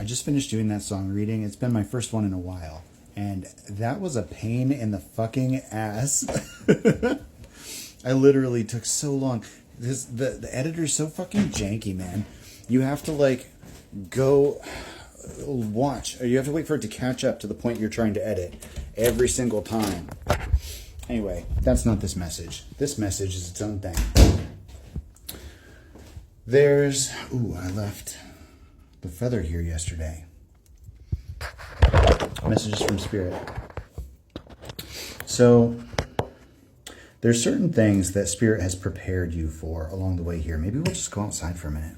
I just finished doing that song reading. It's been my first one in a while. And that was a pain in the fucking ass. I literally took so long. The editor's so fucking janky, man. You have to like go watch, or you have to wait for it to catch up to the point you're trying to edit every single time. Anyway, that's not this message. This message is its own thing. I left the feather here yesterday. Messages from Spirit. So there's certain things that Spirit has prepared you for along the way here. Maybe we'll just go outside for a minute.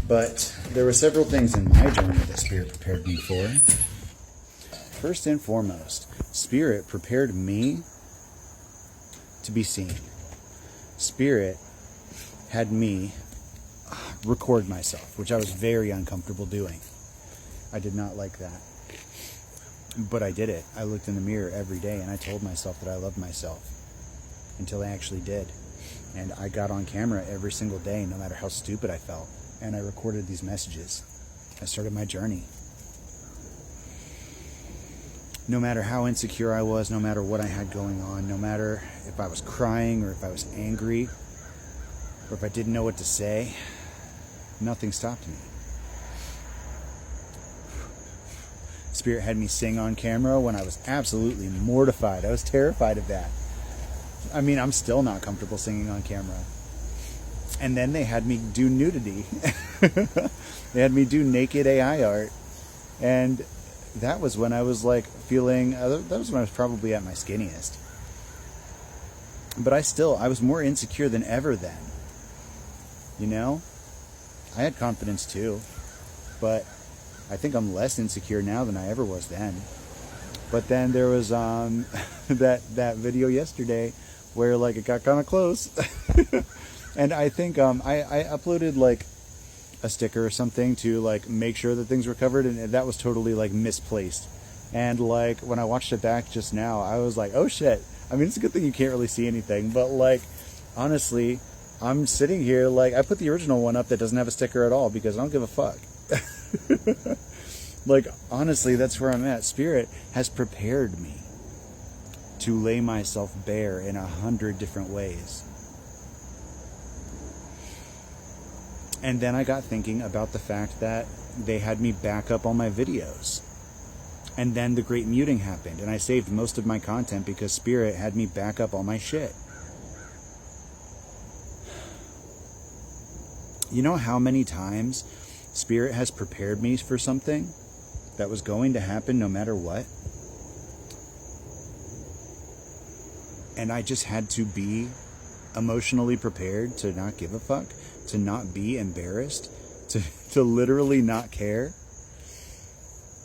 But there were several things in my journey that Spirit prepared me for. First and foremost, Spirit prepared me to be seen. Spirit had me record myself, which I was very uncomfortable doing. I did not like that. But I did it. I looked in the mirror every day and I told myself that I loved myself until I actually did. And I got on camera every single day, no matter how stupid I felt. And I recorded these messages. I started my journey. No matter how insecure I was, no matter what I had going on, no matter if I was crying or if I was angry or if I didn't know what to say, nothing stopped me. Spirit had me sing on camera when I was absolutely mortified. I was terrified of that. I mean, I'm still not comfortable singing on camera. And then they had me do nudity. They had me do naked AI art. And that was when I was like feeling, that was when I was probably at my skinniest. But I was more insecure than ever then. You know? I had confidence too. But I think I'm less insecure now than I ever was then. But then there was that video yesterday where like it got kind of close. And I think I uploaded like a sticker or something to like make sure that things were covered, and that was totally like misplaced. And like when I watched it back just now, I was like, oh shit. I mean, it's a good thing you can't really see anything, but like honestly, I'm sitting here like I put the original one up that doesn't have a sticker at all because I don't give a fuck. Like honestly, that's where I'm at. Spirit has prepared me to lay myself bare in 100 different ways. And then I got thinking about the fact that they had me back up all my videos. And then the great muting happened, and I saved most of my content because Spirit had me back up all my shit. You know how many times Spirit has prepared me for something that was going to happen no matter what? And I just had to be emotionally prepared to not give a fuck, to not be embarrassed, to literally not care.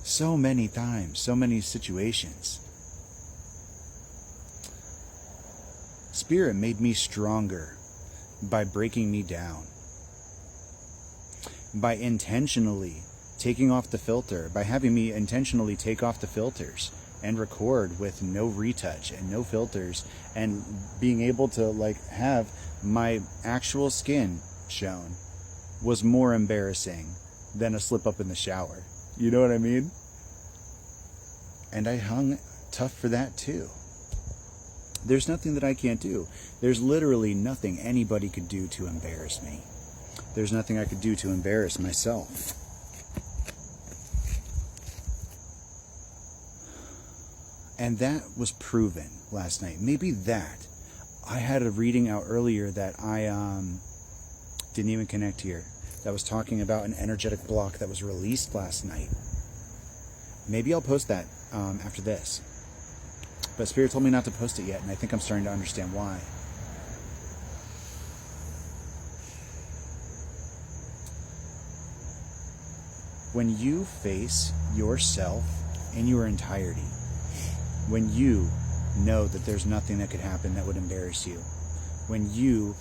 So many times, so many situations. Spirit made me stronger by breaking me down. By intentionally taking off the filter, by having me intentionally take off the filters and record with no retouch and no filters, and being able to like have my actual skin shown was more embarrassing than a slip up in the shower. You know what I mean? And I hung tough for that too. There's nothing that I can't do. There's literally nothing anybody could do to embarrass me. There's nothing I could do to embarrass myself. And that was proven last night. Maybe that. I had a reading out earlier that I didn't even connect here. That was talking about an energetic block that was released last night. Maybe I'll post that after this. But Spirit told me not to post it yet, and I think I'm starting to understand why. When you face yourself in your entirety, when you know that there's nothing that could happen that would embarrass you, when you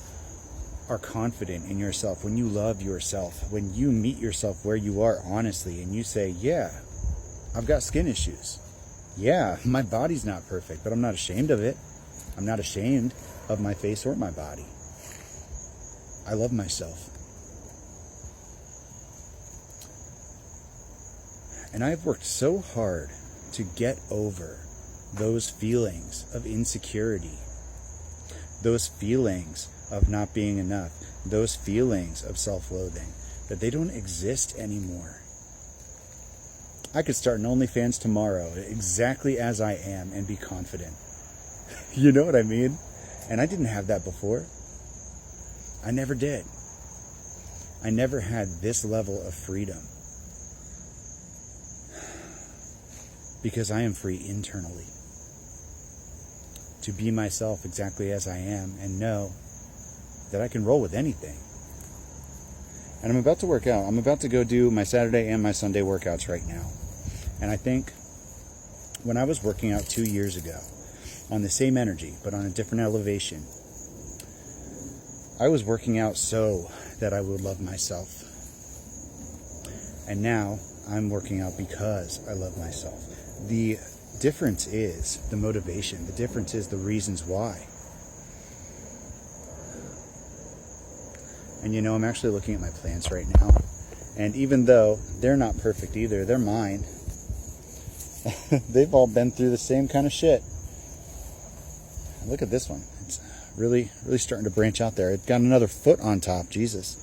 are confident in yourself, when you love yourself, when you meet yourself where you are honestly, and you say, yeah, I've got skin issues. Yeah, my body's not perfect, but I'm not ashamed of it. I'm not ashamed of my face or my body. I love myself. And I've worked so hard to get over those feelings of insecurity, those feelings of not being enough, those feelings of self-loathing, that they don't exist anymore. I could start an OnlyFans tomorrow, exactly as I am, and be confident. You know what I mean? And I didn't have that before. I never did. I never had this level of freedom. Because I am free internally to be myself exactly as I am and know that I can roll with anything. And I'm about to work out. I'm about to go do my Saturday and my Sunday workouts right now. And I think when I was working out 2 years ago on the same energy but on a different elevation, I was working out so that I would love myself. And now I'm working out because I love myself. The difference is the motivation. The difference is the reasons why. And you know, I'm actually looking at my plants right now. And even though they're not perfect either, they're mine. They've all been through the same kind of shit. Look at this one. It's really starting to branch out there. It got another foot on top. Jesus.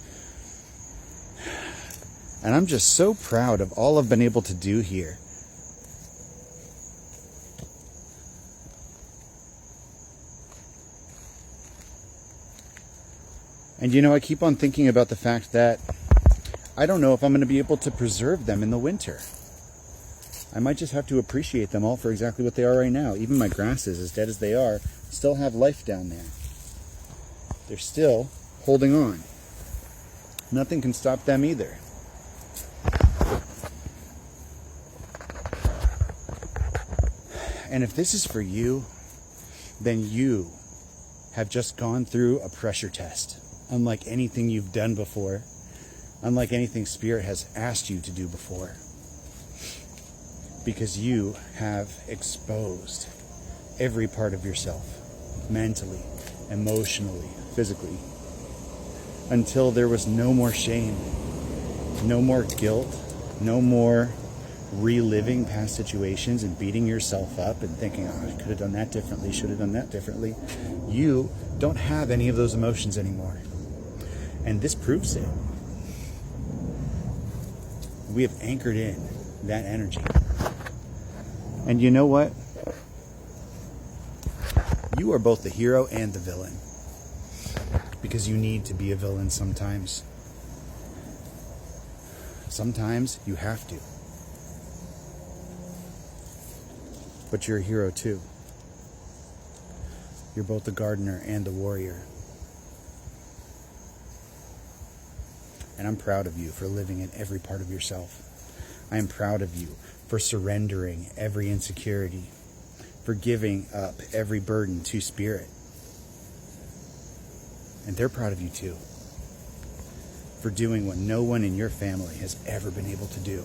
And I'm just so proud of all I've been able to do here. And you know, I keep on thinking about the fact that I don't know if I'm going to be able to preserve them in the winter. I might just have to appreciate them all for exactly what they are right now. Even my grasses, as dead as they are, still have life down there. They're still holding on. Nothing can stop them either. And if this is for you, then you have just gone through a pressure test, unlike anything you've done before, unlike anything Spirit has asked you to do before. Because you have exposed every part of yourself, mentally, emotionally, physically, until there was no more shame, no more guilt, no more reliving past situations and beating yourself up and thinking, oh, I could have done that differently, should have done that differently. You don't have any of those emotions anymore. And this proves it. We have anchored in that energy. And you know what? You are both the hero and the villain. Because you need to be a villain sometimes. Sometimes you have to. But you're a hero too. You're both the gardener and the warrior. And I'm proud of you for living in every part of yourself. I am proud of you for surrendering every insecurity, for giving up every burden to Spirit. And they're proud of you too, for doing what no one in your family has ever been able to do.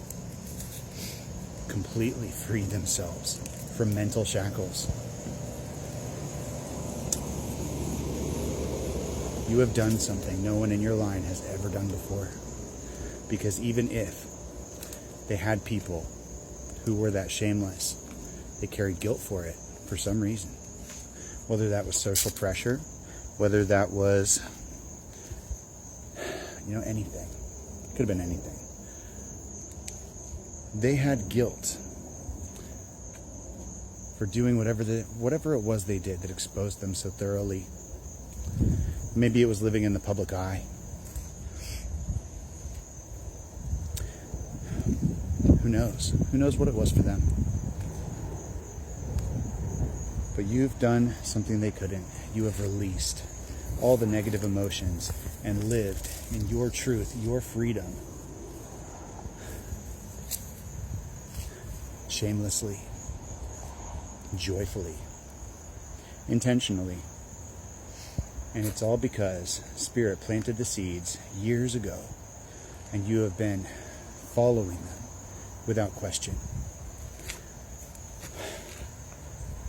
Completely free themselves from mental shackles. You have done something no one in your line has ever done before. Because even if they had people who were that shameless, they carried guilt for it for some reason. Whether that was social pressure, whether that was, anything. It could have been anything. They had guilt for doing whatever it was they did that exposed them so thoroughly. Maybe it was living in the public eye. Who knows? Who knows what it was for them? But you've done something they couldn't. You have released all the negative emotions and lived in your truth, your freedom. Shamelessly, joyfully, intentionally. And it's all because Spirit planted the seeds years ago, and you have been following them without question.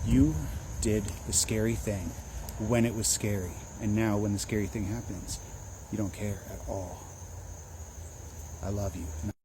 You did the scary thing when it was scary, and now when the scary thing happens, you don't care at all. I love you.